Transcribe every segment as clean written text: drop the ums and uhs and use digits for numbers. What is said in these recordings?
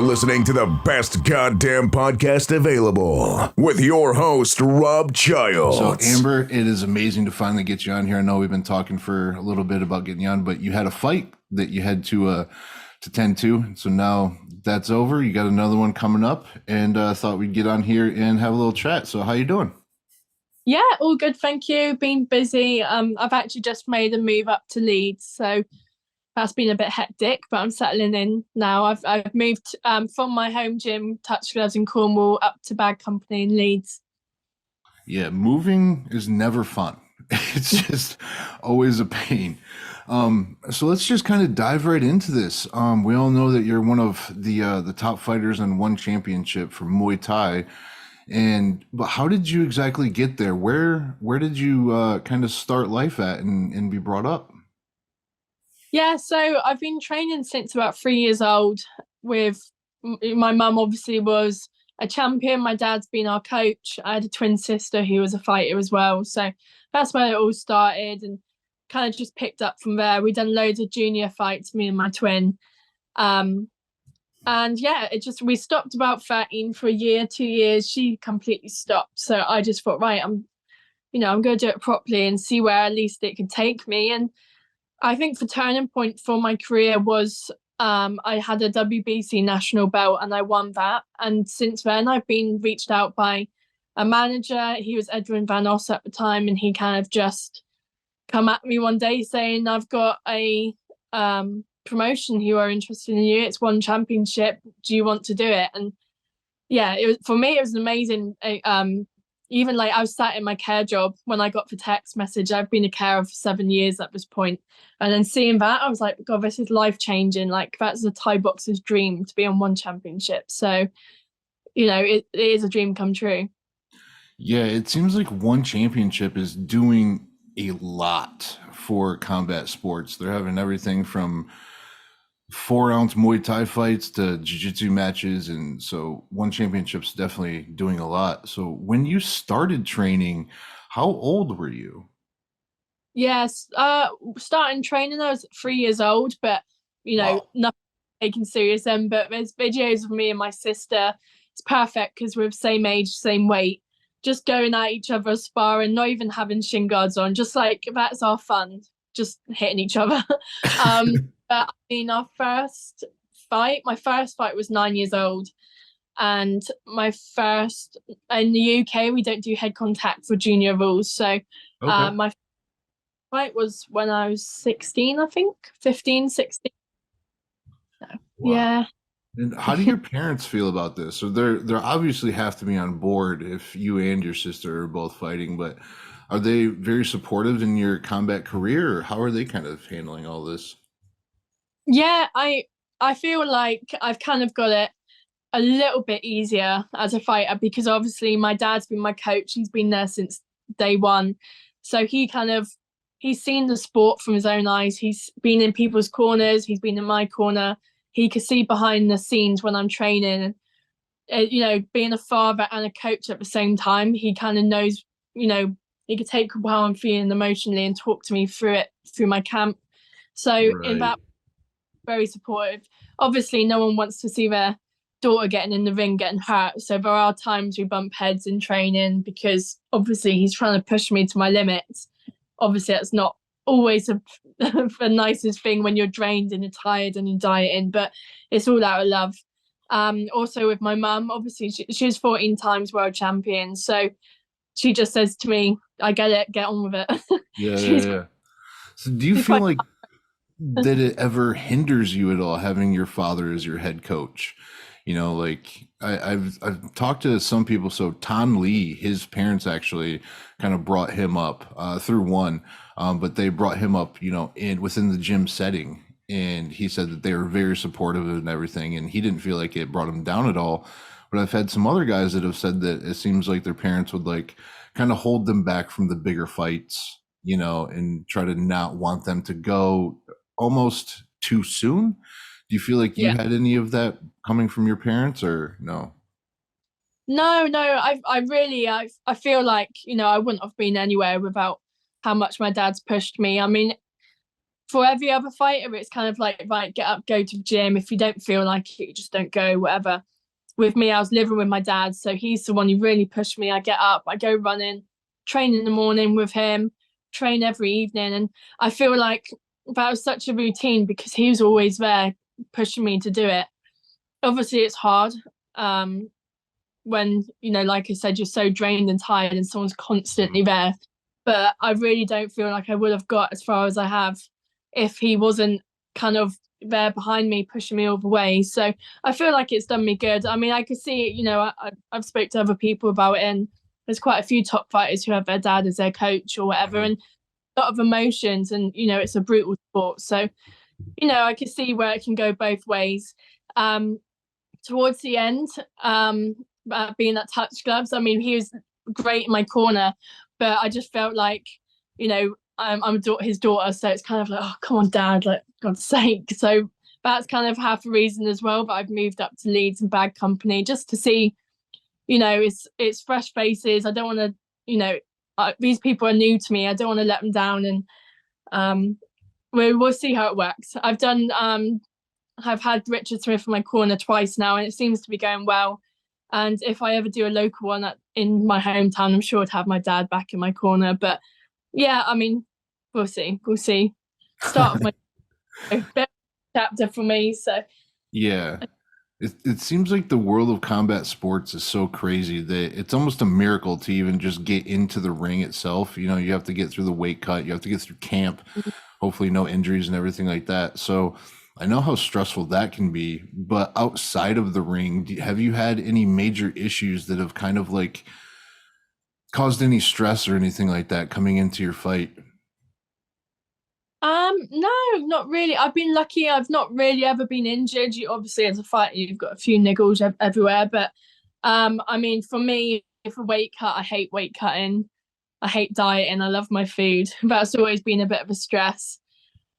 listening to the best goddamn podcast available with your host, Rob Childs. So, Amber, it is amazing to finally get you on here. I know we've been talking for a little bit about getting you on, but you had a fight that you had to tend to. So now that's over. You got another one coming up, and thought we'd get on here and have a little chat. So how you doing? Yeah, all good, thank you. Been busy. I've actually just made a move up to Leeds, so that's been a bit hectic, but I'm settling in now. I've moved from my home gym, Touch Gloves in Cornwall, up to Bag Company in Leeds. Yeah, moving is never fun. It's just always a pain. So let's just kind of dive right into this. We all know that you're one of the top fighters in one championship for Muay Thai. But how did you exactly get there? Where did you kind of start life at and be brought up? Yeah, so I've been training since about 3 years old. With my mum, obviously was a champion. My dad's been our coach. I had a twin sister who was a fighter as well. So that's where it all started, and kind of just picked up from there. We done loads of junior fights, me and my twin. And yeah, we stopped about 13 for a year, 2 years. She completely stopped. So I just thought, right, I'm going to do it properly and see where at least it could take me. And I think the turning point for my career was I had a WBC national belt and I won that. And since then, I've been reached out by a manager. He was Edwin Van Os at the time, and he kind of just come at me one day saying, I've got a promotion who are interested in you. It's one championship. Do you want to do it? And yeah, for me, it was amazing. Even like I was sat in my care job when I got the text message. I've been a carer for 7 years at this point. And then seeing that, I was like, God, this is life changing. Like, that's a Thai boxer's dream to be on one championship. So, it is a dream come true. Yeah, it seems like one championship is doing a lot for combat sports. They're having everything from 4-ounce Muay Thai fights to jiu-jitsu matches, and so one championship's definitely doing a lot. So when you started training, how old were you? Yes, starting training, I was 3 years old, but Wow. nothing taken serious then. But there's videos of me and my sister. It's perfect because we're the same age, same weight, just going at each other sparring, not even having shin guards on, just like that's our fun, just hitting each other. But I mean, my first fight was 9 years old. And my first, in the UK, we don't do head contact for junior rules. So Okay. my fight was when I was 16, I think, 15, 16. So, Wow. yeah. And how do your parents feel about this? So they're obviously have to be on board if you and your sister are both fighting, but are they very supportive in your combat career, or how are they kind of handling all this? Yeah, I feel like I've kind of got it a little bit easier as a fighter because obviously my dad's been my coach. He's been there since day one. So he's seen the sport from his own eyes. He's been in people's corners. He's been in my corner. He could see behind the scenes when I'm training. Being a father and a coach at the same time, he kind of knows, he could take how I'm feeling emotionally and talk to me through it, through my camp. So in Right. that, very supportive. Obviously, no one wants to see their daughter getting in the ring, getting hurt. So there are times we bump heads in training because obviously he's trying to push me to my limits. Obviously, that's not always the nicest thing when you're drained and you're tired and you're dieting, but it's all out of love. Also with my mum, obviously she's 14 times world champion. So she just says to me, I get it, get on with it. Yeah, yeah, she's, yeah. So do you she's feel quite like that it ever hinders you at all having your father as your head coach? Like I've talked to some people. So Tan Lee, his parents actually kind of brought him up through one, but they brought him up, in within the gym setting, and he said that they were very supportive and everything, and he didn't feel like it brought him down at all. But I've had some other guys that have said that it seems like their parents would like kind of hold them back from the bigger fights, and try to not want them to go almost too soon. Do you feel like you yeah. had any of that coming from your parents, or no? No, I feel like, I wouldn't have been anywhere without how much my dad's pushed me. I mean, for every other fighter, it's kind of like, right, get up, go to the gym. If you don't feel like it, you just don't go, whatever. With me, I was living with my dad, so he's the one who really pushed me. I get up, I go running, train in the morning with him, train every evening. And I feel like that was such a routine because he was always there pushing me to do it. Obviously, it's hard when, like I said, you're so drained and tired and someone's constantly there. But I really don't feel like I would have got as far as I have if he wasn't kind of there behind me, pushing me all the way. So I feel like it's done me good. I mean, I could see, I've spoke to other people about it, and there's quite a few top fighters who have their dad as their coach or whatever, and a lot of emotions, and, it's a brutal sport. So, I could see where it can go both ways. Towards the end, being at Touch Gloves, I mean, he was great in my corner, but I just felt like, I'm his daughter, so it's kind of like, oh, come on, Dad, like, God's sake. So that's kind of half the reason as well. But I've moved up to Leeds and Bad Company just to see, it's fresh faces. I don't want to, these people are new to me. I don't want to let them down, and we'll see how it works. I've had Richard Smith in my corner twice now, and it seems to be going well. And if I ever do a local one in my hometown, I'm sure to have my dad back in my corner. But yeah, I mean, we'll see. Start of my chapter for me. So yeah, it seems like the world of combat sports is so crazy that it's almost a miracle to even just get into the ring itself. You have to get through the weight cut, you have to get through camp, hopefully no injuries and everything like that. So I know how stressful that can be, but outside of the ring, have you had any major issues that have kind of like caused any stress or anything like that coming into your fight? No, not really. I've been lucky. I've not really ever been injured. You obviously, as a fighter, you've got a few niggles everywhere. But I mean, for me, for weight cut, I hate weight cutting. I hate dieting. I love my food. That's always been a bit of a stress.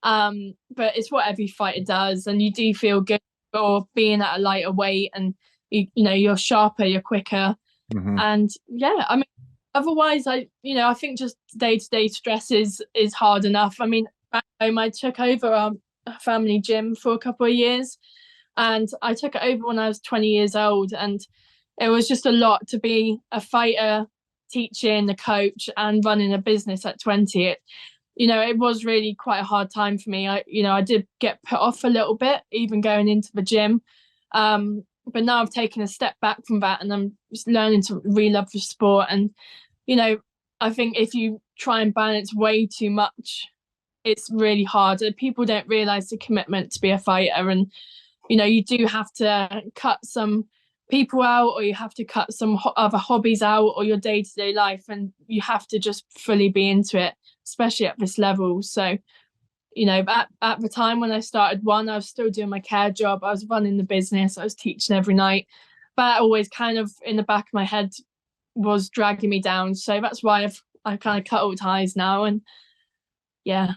But it's what every fighter does, and you do feel good for being at a lighter weight, and you're sharper, you're quicker, and yeah, I mean, otherwise, I think just day-to-day stress is hard enough. I mean, back home, I took over a family gym for a couple of years, and I took it over when I was 20 years old, and it was just a lot to be a fighter, teaching, a coach, and running a business at 20. It was really quite a hard time for me. I did get put off a little bit, even going into the gym. But now I've taken a step back from that, and I'm just learning to really love the sport. And, I think if you try and balance way too much, it's really hard. People don't realize the commitment to be a fighter. And, you do have to cut some people out, or you have to cut some other hobbies out, or your day-to-day life, and you have to just fully be into it, especially at this level. So, at the time when I started I was still doing my care job. I was running the business. I was teaching every night. But always kind of in the back of my head was dragging me down. So that's why I kind of cut all ties now. And yeah,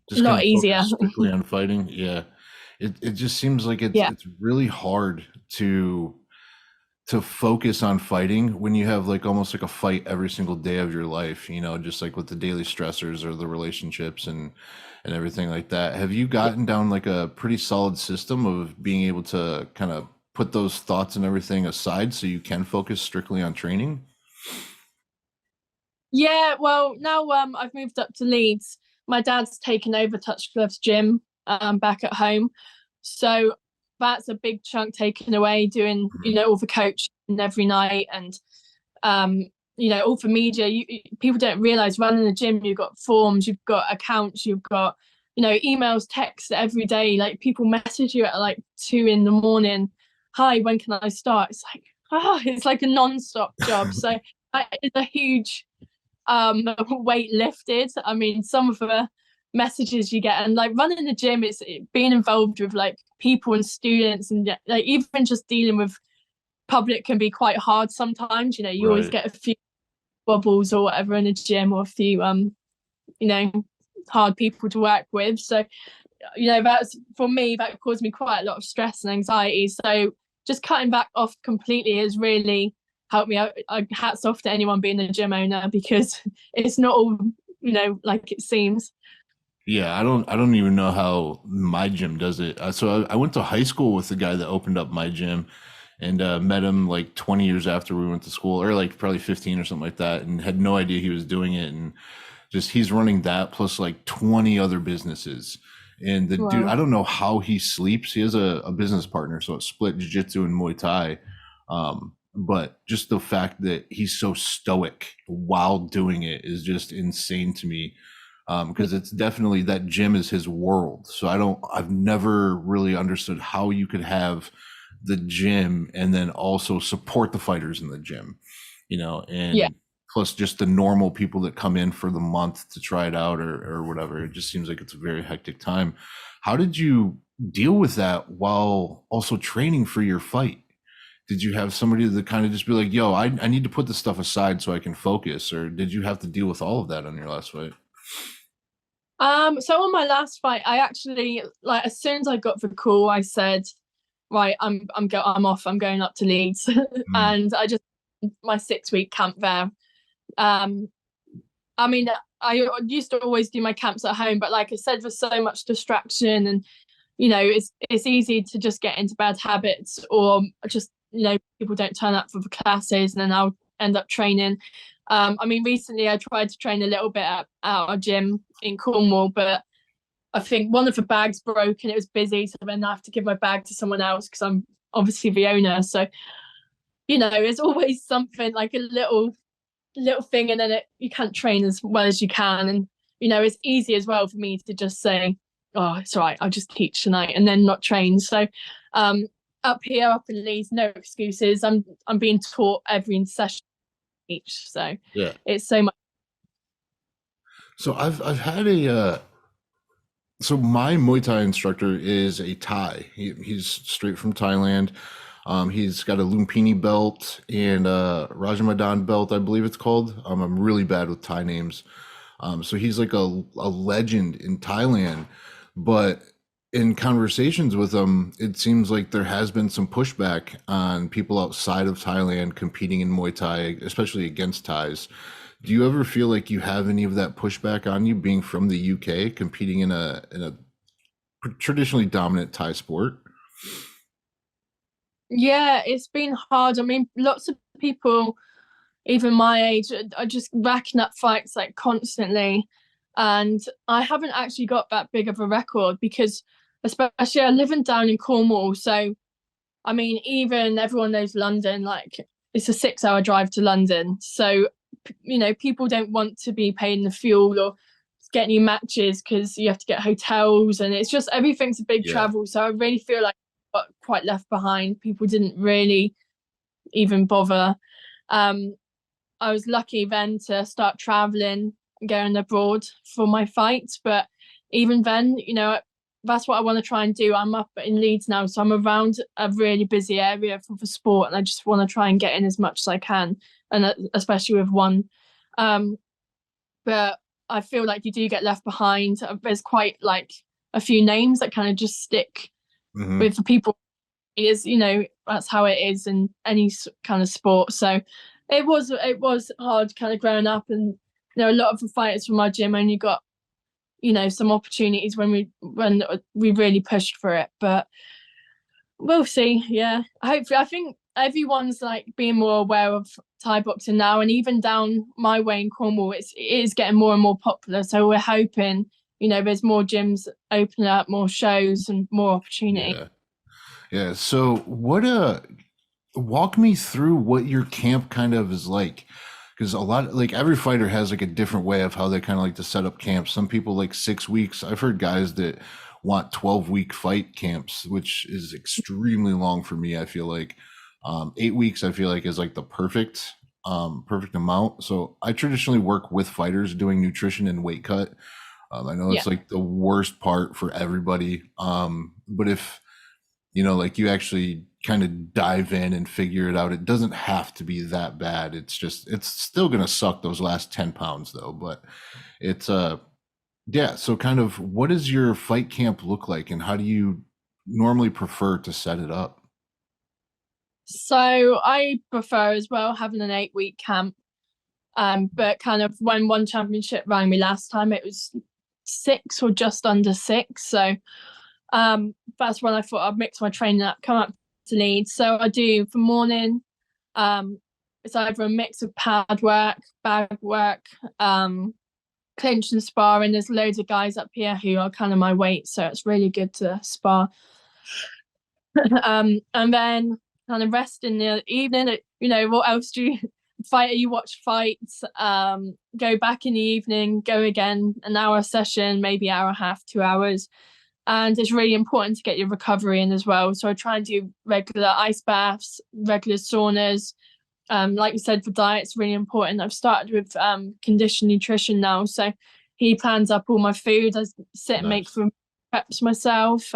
Just a lot easier. strictly on fighting. Yeah. It just seems like it's really hard to focus on fighting when you have like almost like a fight every single day of your life, just like with the daily stressors or the relationships and everything like that. Have you gotten down like a pretty solid system of being able to kind of put those thoughts and everything aside so you can focus strictly on training? Yeah, well, now I've moved up to Leeds. My dad's taken over Touch Gloves gym back at home. So that's a big chunk taken away, doing, all the coaching every night, and, all for media. People don't realize running a gym, you've got forms, you've got accounts, you've got, emails, texts every day. Like, people message you at like 2 a.m. Hi, when can I start? It's like, it's like a non-stop job. So it's a huge weight lifted. I mean, some of the messages you get, and like running the gym, it's being involved with like people and students, and like even just dealing with public can be quite hard sometimes. You always get a few wobbles or whatever in a gym, or a few hard people to work with. So that's, for me, that caused me quite a lot of stress and anxiety. So just cutting back off completely has really helped me out. Hats off to anyone being a gym owner, because it's not all like it seems. Yeah, I don't even know how my gym does it. So I went to high school with the guy that opened up my gym, and met him like 20 years after we went to school, or like probably 15 or something like that, and had no idea he was doing it. And just he's running that plus like 20 other businesses. And the dude, Wow. I don't know how he sleeps. He has a business partner, so it's split jiu-jitsu and Muay Thai. But just the fact that he's so stoic while doing it is just insane to me. Because it's definitely that gym is his world. So I've never really understood how you could have the gym and then also support the fighters in the gym, Yeah. and plus just the normal people that come in for the month to try it out, or whatever. It just seems like it's a very hectic time. How did you deal with that while also training for your fight? Did you have somebody that kind of just be like, yo, I need to put this stuff aside so I can focus? Or did you have to deal with all of that on your last fight? So on my last fight, I actually, like, as soon as I got the call, I said, right, I'm off. I'm going up to Leeds, Mm, and I just my 6 week camp there. Um, I mean, I used to always do my camps at home, but like I said, there's so much distraction, and it's easy to just get into bad habits, or just people don't turn up for the classes, and then I'll end up training. I mean, recently I tried to train a little bit at our gym in Cornwall, but I think one of the bags broke and it was busy, so then I have to give my bag to someone else because I'm obviously the owner. So it's always something like a little thing, and then you can't train as well as you can, and it's easy as well for me to just say, oh, it's all right, I'll just teach tonight and then not train. So um up here, up in Leeds, no excuses. I'm being taught every session each, so yeah. it's so much. So I've had so my Muay Thai instructor is a Thai. He's straight from Thailand. He's got a Lumpini belt and a Rajamadan belt, I believe it's called. I'm really bad with Thai names. So he's like a legend in Thailand. But in conversations with him, it seems like there has been some pushback on people outside of Thailand competing in Muay Thai, especially against Thais. Do you ever feel like you have any of that pushback on you being from the UK, competing in a traditionally dominant Thai sport? Yeah, it's been hard. I mean, lots of people even my age are just racking up fights like constantly, and I haven't actually got that big of a record because, especially, I live down in Cornwall. So I mean, even everyone knows London, like it's a 6 hour drive to London. So people don't want to be paying the fuel or getting you matches because you have to get hotels, and it's just everything's a big Yeah. travel. So I really feel like I got quite left behind. People didn't really even bother. um I was lucky then to start traveling and going abroad for my fights. But even then, that's what I want to try and do. I'm up in Leeds now, so I'm around a really busy area for the sport, and I just want to try and get in as much as I can, and especially with one. Um, but I feel like you do get left behind. There's quite like a few names that kind of just stick Hmm. with the people. Is that's how it is in any kind of sport. So it was hard kind of growing up, and a lot of the fighters from our gym only got some opportunities when we really pushed for it. But we'll see. Yeah, hopefully, I think everyone's like being more aware of Thai boxing now, and even down my way in Cornwall, it is getting more and more popular. So we're hoping there's more gyms opening up, more shows, and more opportunity. Yeah. Yeah. So walk me through what your camp kind of is like. Because a lot, like every fighter has like a different way of how they kind of like to set up camps. Some people like 6 weeks. I've heard guys that want 12-week fight camps, which is extremely long for me. I feel like 8 weeks, I feel like is like the perfect amount. So I traditionally work with fighters doing nutrition and weight cut. I know Yeah. it's like the worst part for everybody. But if like you actually kind of dive in and figure it out. It doesn't have to be that bad. It's still going to suck those last 10 pounds though. But it's, yeah. So kind of what does your fight camp look like, and how do you normally prefer to set it up? So I prefer as well having an 8 week camp. But kind of when one championship rang me last time, it was 6 or just under 6. So that's when I thought I'd mix my training up, come up to Leeds. So I do for morning, it's either a mix of pad work, bag work, clinch and sparring. There's loads of guys up here who are kind of my weight, so it's really good to spar. And then kind of rest in the evening. What else do you fight? You watch fights, go back in the evening, go again, an hour session, maybe hour and a half, 2 hours. And it's really important to get your recovery in as well. So I try and do regular ice baths, regular saunas. Like you said, for diet, it's really important. I've started with conditioned nutrition now. So he plans up all my food. I sit and make food preps myself.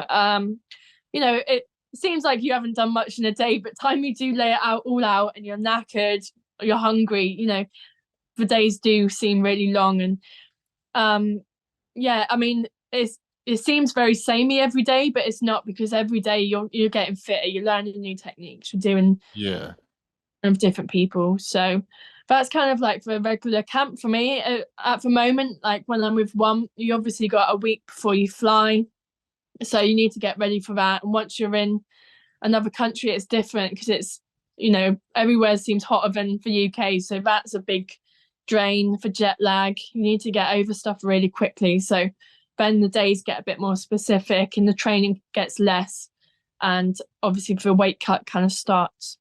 It seems like you haven't done much in a day, but time you do lay it out all out and you're knackered, or you're hungry, the days do seem really long. And it seems very samey every day, but it's not, because every day you're getting fitter, you're learning new techniques, you're doing of different people. So that's kind of like the regular camp for me at the moment. Like when I'm with one, you obviously got a week before you fly, so you need to get ready for that. And once you're in another country, it's different, because it's everywhere seems hotter than the UK, so that's a big drain for jet lag. You need to get over stuff really quickly, so then the days get a bit more specific and the training gets less, and obviously the weight cut kind of starts.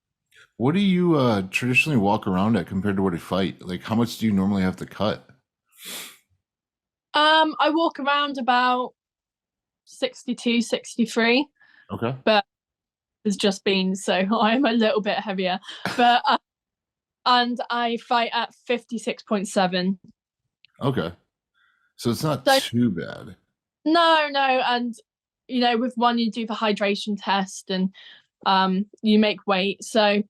What do you traditionally walk around at compared to what a fight? Like, how much do you normally have to cut? I walk around about 62, 63. Okay. But it's just been, so I'm a little bit heavier. But and I fight at 56.7. Okay. So it's not too bad. No. And, with one, you do the hydration test and you make weight. So,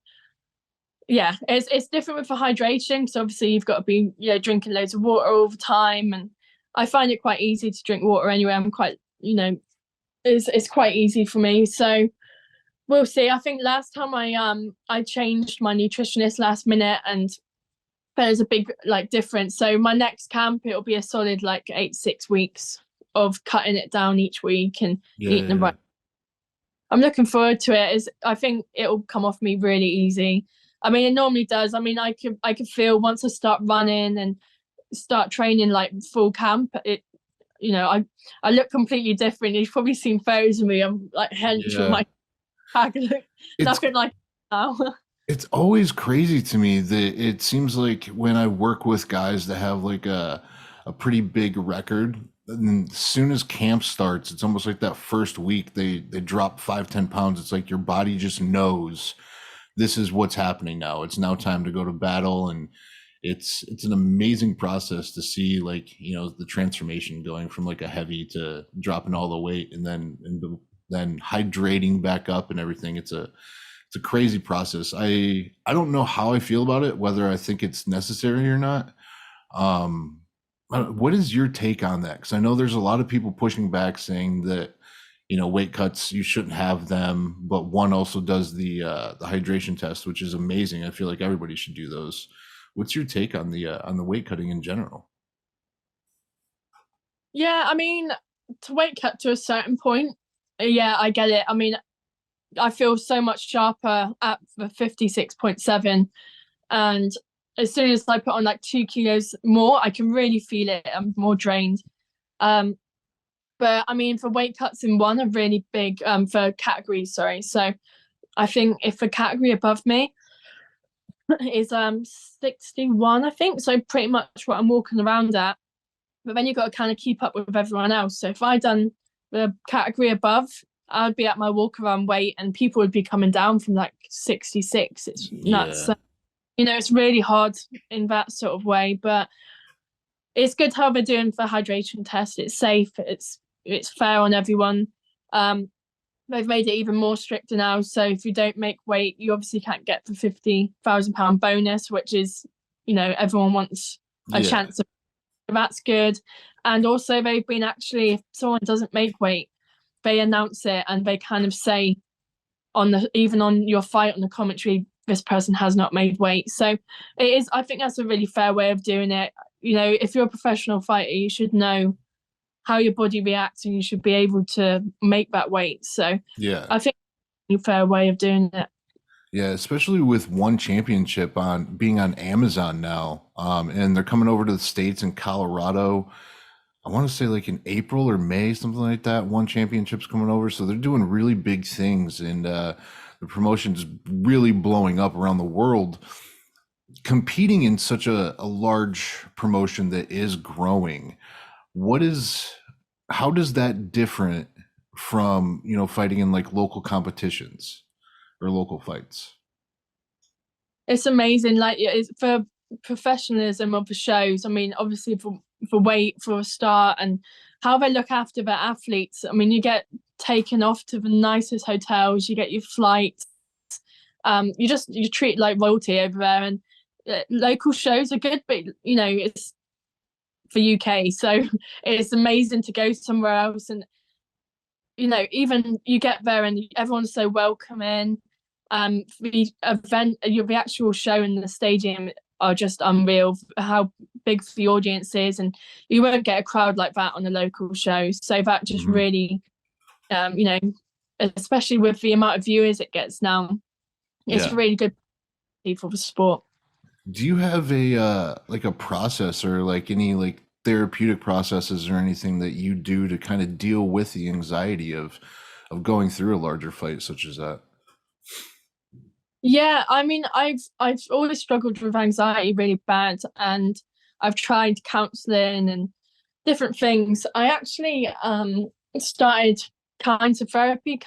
yeah, it's different with the hydration, because obviously you've got to be, drinking loads of water all the time. And I find it quite easy to drink water anyway. I'm quite, it's quite easy for me. So we'll see. I think last time I changed my nutritionist last minute, and there's a big difference. So my next camp, it'll be a solid 6 weeks of cutting it down each week and eating the right. I'm looking forward to it. I think it'll come off me really easy. I mean, it normally does. I mean, I could feel once I start running and start training full camp, I look completely different. You've probably seen photos of me. I'm hench with my pack, nothing like now. It's always crazy to me that it seems like when I work with guys that have a pretty big record, and as soon as camp starts, it's almost like that first week they drop 5-10 pounds. It's like your body just knows this is what's happening now. It's now time to go to battle, and it's an amazing process to see the transformation going from a heavy to dropping all the weight and then hydrating back up and everything. It's a crazy process. I don't know how I feel about it, whether I think it's necessary or not. What is your take on that? Because I know there's a lot of people pushing back, saying that weight cuts, you shouldn't have them, but one also does the hydration test, which is amazing. I feel like everybody should do those. What's your take on the weight cutting in general? Yeah, I mean, to weight cut to a certain point, yeah, I get it. I mean, I feel so much sharper at the 56.7, and as soon as I put on 2 kilos more, I can really feel it. I'm more drained. But I mean, for weight cuts in one are really big for categories. Sorry, so I think if the category above me is 61, I think, so pretty much what I'm walking around at. But then you've got to kind of keep up with everyone else. So if I done the category above, I'd be at my walk around weight, and people would be coming down from 66. It's nuts. So, it's really hard in that sort of way, but it's good how they're doing the hydration test. It's safe. It's fair on everyone. They've made it even more stricter now. So if you don't make weight, you obviously can't get the £50,000 bonus, which is, everyone wants a chance of. That's good. And also they've been if someone doesn't make weight, they announce it and they kind of say even on your fight on the commentary, this person has not made weight. So I think that's a really fair way of doing it. If you're a professional fighter, you should know how your body reacts, and you should be able to make that weight. So Yeah. I think it's a fair way of doing it. Yeah, especially with One Championship on being on Amazon now, and they're coming over to the States in Colorado. I want to say like in April or May, something like that. One Championship's coming over, so they're doing really big things, and the promotion's really blowing up around the world. Competing in such a large promotion that is growing, how does that different from, fighting in like local competitions or local fights? It's amazing. Like, it's for professionalism of the shows. I mean, obviously for weight for a start, and how they look after their athletes. I mean, you get taken off to the nicest hotels, you get your flights. You treat like royalty over there, and local shows are good, but it's for UK, so it's amazing to go somewhere else, and even you get there and everyone's so welcoming. The event, the actual show and the stadium are just unreal. How big the audience is, and you won't get a crowd like that on a local show. So that just really, especially with the amount of viewers it gets now, it's really good for the sport. Do you have a like a process or like any like therapeutic processes or anything that you do to kind of deal with the anxiety of going through a larger fight such as that? Yeah, I mean, I've always struggled with anxiety really bad, and I've tried counselling and different things. I actually started kinesiotherapy.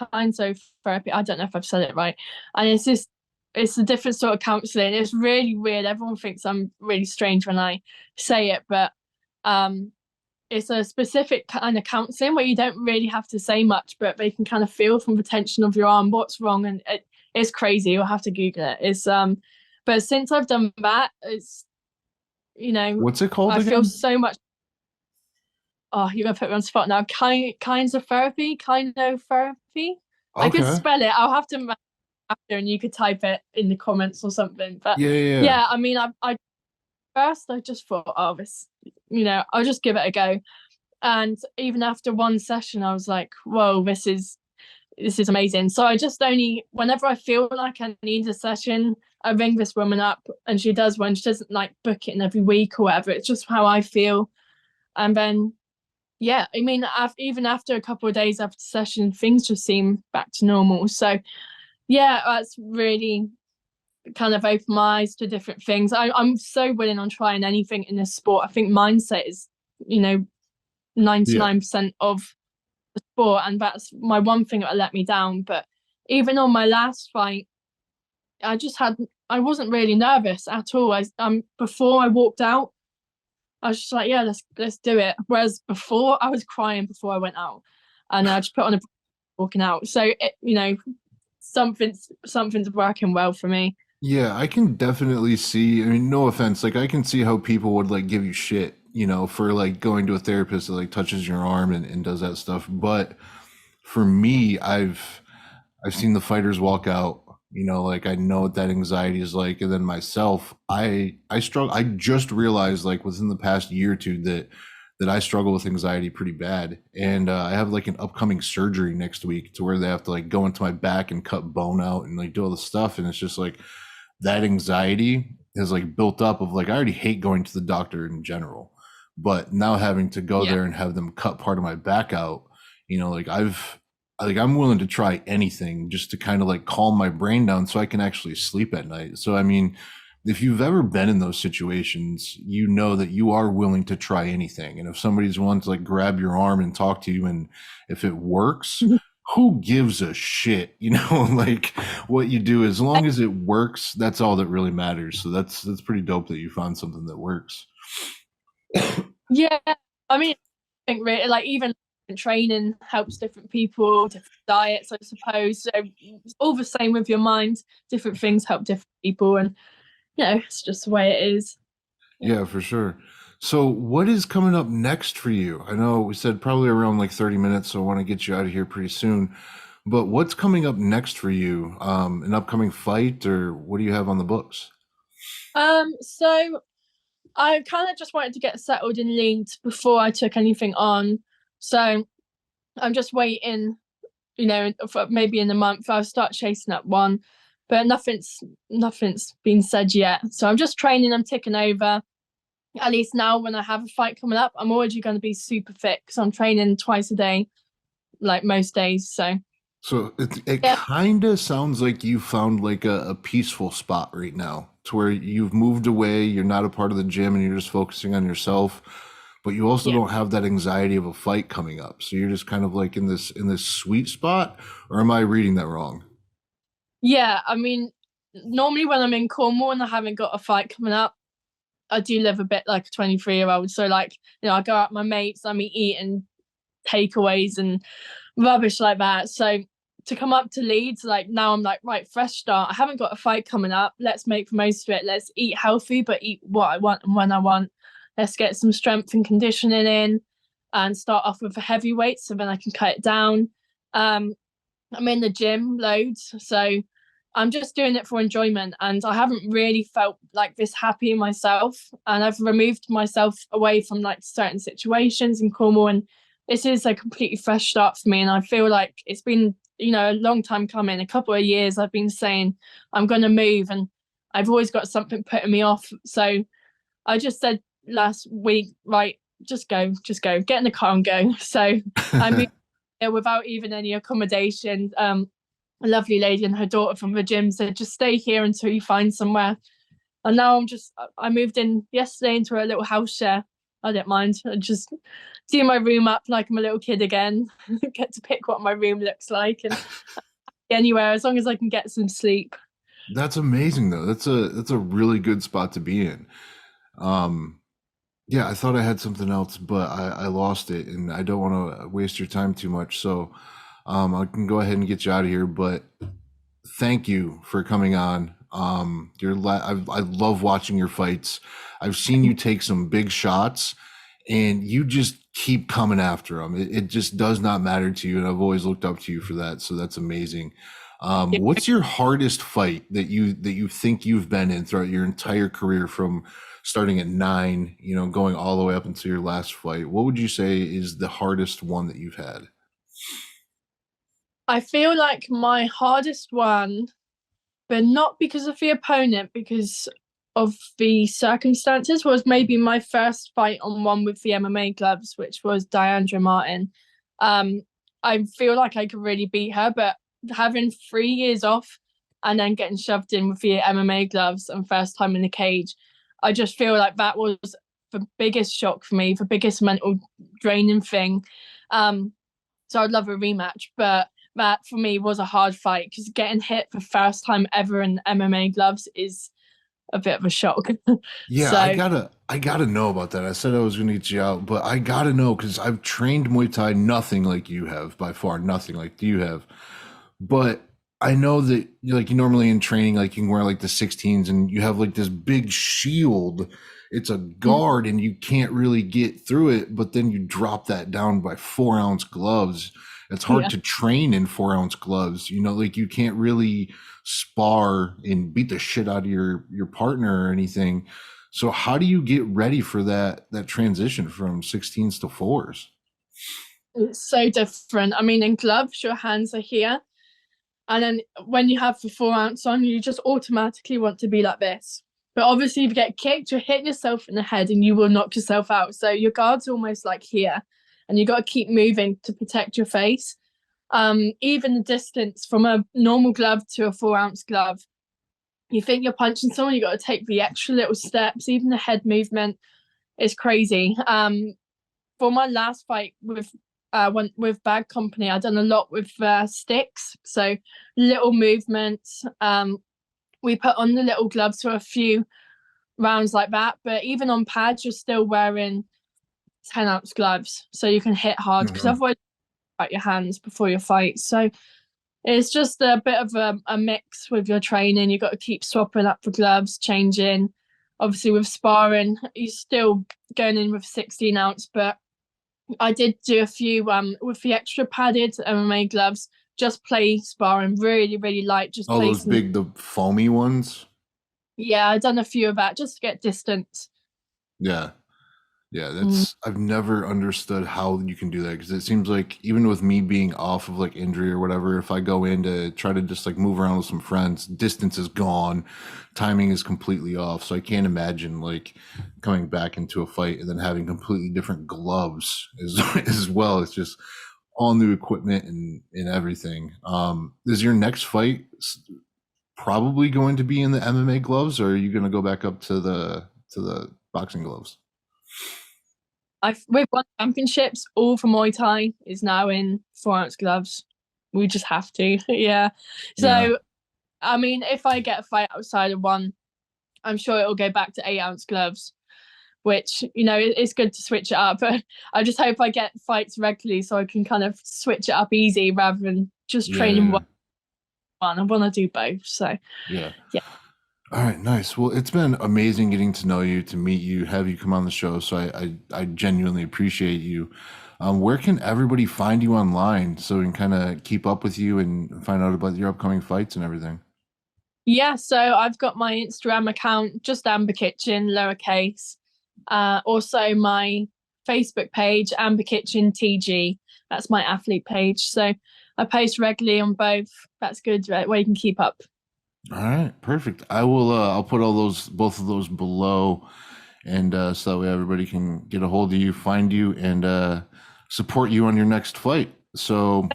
I don't know if I've said it right, and it's a different sort of counselling. It's really weird. Everyone thinks I'm really strange when I say it, but it's a specific kind of counselling where you don't really have to say much, but they can kind of feel from the tension of your arm what's wrong, and it's crazy. You'll have to Google it. It's but since I've done that, it's What's it called I again? feel so much. Oh, you're gonna put me on the spot now. Kinesiotherapy. I could Okay. spell it. I'll have to after, and you could type it in the comments or something. But Yeah. I mean, I first I just thought, oh, this, I'll just give it a go. And even after one session, I was like, whoa, this is amazing. So I just only, whenever I feel like I need a session, I ring this woman up, and she does one. She doesn't like book it in every week or whatever. It's just how I feel. And then, yeah, I mean, even after a couple of days after session, things just seem back to normal. So yeah, that's really kind of opened my eyes to different things. I'm so willing on trying anything in this sport. I think mindset is, 99% of the sport, and that's my one thing that let me down. But even on my last fight, I wasn't really nervous at all. Before I walked out, I was just like, yeah, let's do it. Whereas before, I was crying before I went out, and I just put on a walking out. So something's working well for me. Yeah, I can definitely see. I mean, no offense, like I can see how people would like give you shit, for like going to a therapist that like touches your arm and does that stuff. But for me, I've seen the fighters walk out, like I know what that anxiety is like. And then myself, I struggle. I just realized like within the past year or two that I struggle with anxiety pretty bad. And I have like an upcoming surgery next week to where they have to like go into my back and cut bone out and like do all the stuff. And it's just like that anxiety has like built up of like, I already hate going to the doctor in general, but now having to go there and have them cut part of my back out, like I'm willing to try anything just to kind of like calm my brain down so I can actually sleep at night. So, I mean, if you've ever been in those situations, you know that you are willing to try anything. And if somebody's willing to like grab your arm and talk to you, and if it works, who gives a shit? Like what you do, as long as it works, that's all that really matters. So that's pretty dope that you found something that works. Yeah, I mean, I think really, like, even training helps different people, different diets, I suppose. So it's all the same with your mind. Different things help different people, and it's just the way it is. Yeah, for sure. So what is coming up next for you? I know we said probably around like 30 minutes, so I want to get you out of here pretty soon. But what's coming up next for you? An upcoming fight, or what do you have on the books? So I kind of just wanted to get settled in Leeds before I took anything on. So I'm just waiting, for maybe in a month I'll start chasing up one, but nothing's been said yet. So I'm just training, I'm ticking over. At least now when I have a fight coming up, I'm already going to be super fit because I'm training twice a day, like most days. So it Yeah. kind of sounds like you found like a peaceful spot right now to where you've moved away, you're not a part of the gym and you're just focusing on yourself, but you also Yeah. don't have that anxiety of a fight coming up. So you're just kind of like in this sweet spot, or am I reading that wrong? Yeah, I mean, normally when I'm in Cornwall and I haven't got a fight coming up, I do live a bit like a 23-year-old. So like, I go out with my mates, I'm eating takeaways and rubbish like that. So to come up to Leeds, like now I'm like, right, fresh start. I haven't got a fight coming up. Let's make the most of it. Let's eat healthy, but eat what I want and when I want. Let's get some strength and conditioning in and start off with a heavyweight so then I can cut it down. I'm in the gym loads. So I'm just doing it for enjoyment. And I haven't really felt like this happy in myself. And I've removed myself away from like certain situations in Cornwall. And this is a completely fresh start for me. And I feel like it's been, a long time coming. A couple of years I've been saying I'm going to move and I've always got something putting me off. So I just said last week, right, just go, get in the car and go. So I moved here without even any accommodation. A lovely lady and her daughter from the gym said, just stay here until you find somewhere. And now I moved in yesterday into a little house share. I don't mind. I just do my room up like I'm a little kid again. Get to pick what my room looks like and anywhere as long as I can get some sleep. That's amazing though. That's a really good spot to be in. Um, yeah, I thought I had something else, but I lost it, and I don't want to waste your time too much. So I can go ahead and get you out of here. But thank you for coming on. I love watching your fights. I've seen you take some big shots, and you just keep coming after them. It just does not matter to you, and I've always looked up to you for that. So that's amazing. What's your hardest fight that you think you've been in throughout your entire career, from starting at 9, going all the way up until your last fight? What would you say is the hardest one that you've had? I feel like my hardest one, but not because of the opponent, because of the circumstances, was maybe my first fight on one with the MMA gloves, which was Diandra Martin. I feel like I could really beat her, but having 3 years off and then getting shoved in with the MMA gloves and first time in the cage, I just feel like that was the biggest shock for me, the biggest mental draining thing. So I'd love a rematch, but that for me was a hard fight because getting hit for first time ever in MMA gloves is a bit of a shock. Yeah, So I gotta know about that. I said I was gonna get you out, but I gotta know because I've trained Muay Thai nothing like you have, by far nothing like you have. But I know that like you normally in training, like you can wear like the 16s and you have like this big shield. It's a guard and you can't really get through it, but then you drop that down by 4-ounce gloves. It's hard yeah. to train in 4-ounce gloves. Like you can't really spar and beat the shit out of your partner or anything. So how do you get ready for that transition from 16s to 4s? It's so different. I mean, in gloves, your hands are here. And then when you have the 4 ounce on, you just automatically want to be like this. But obviously, if you get kicked, you're hitting yourself in the head and you will knock yourself out. So your guard's almost like here. And you got to keep moving to protect your face. Even the distance from a normal glove to a 4-ounce glove, you think you're punching someone, you got to take the extra little steps. Even the head movement is crazy. For my last fight with Bad Company, I've done a lot with sticks, so little movements. We put on the little gloves for a few rounds like that, but even on pads, you're still wearing 10-ounce gloves, so you can hit hard because otherwise you your hands before your fight. So it's just a bit of a mix with your training. You've got to keep swapping up the gloves, changing. Obviously, with sparring, you're still going in with 16-ounce, but I did do a few with the extra padded MMA gloves, just play sparring really, really light. Just Oh, play those big, the foamy ones? Yeah, I've done a few of that just to get distance. Yeah. Yeah, that's I've never understood how you can do that, because it seems like even with me being off of like injury or whatever, if I go in to try to just like move around with some friends, distance is gone, timing is completely off. So I can't imagine like coming back into a fight and then having completely different gloves as well. It's just all new equipment and everything. Is your next fight probably going to be in the MMA gloves, or are you going to go back up to the boxing gloves? We've won championships. All for Muay Thai is now in 4-ounce gloves. We just have to, yeah. So, Yeah. I mean, if I get a fight outside of one, I'm sure it'll go back to 8-ounce gloves, which, you know, it's good to switch it up. But I just hope I get fights regularly so I can kind of switch it up easy rather than just training Yeah. one. I want to do both. So, Yeah. yeah. All right, nice. Well, it's been amazing getting to know you, to meet you, have you come on the show. So I genuinely appreciate you. Where can everybody find you online so we can kind of keep up with you and find out about your upcoming fights and everything? Yeah, so I've got my Instagram account, just Amber Kitchen, lowercase. Also my Facebook page, Amber Kitchen TG. That's my athlete page. So I post regularly on both. That's good, right, where you can keep up. All right, perfect. I will. I'll put both of those below, and so that way everybody can get a hold of you, find you, and support you on your next fight. So,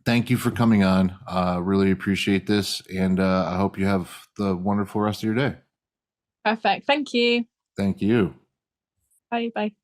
thank you for coming on. Really appreciate this, and I hope you have the wonderful rest of your day. Perfect. Thank you. Thank you. Bye. Bye.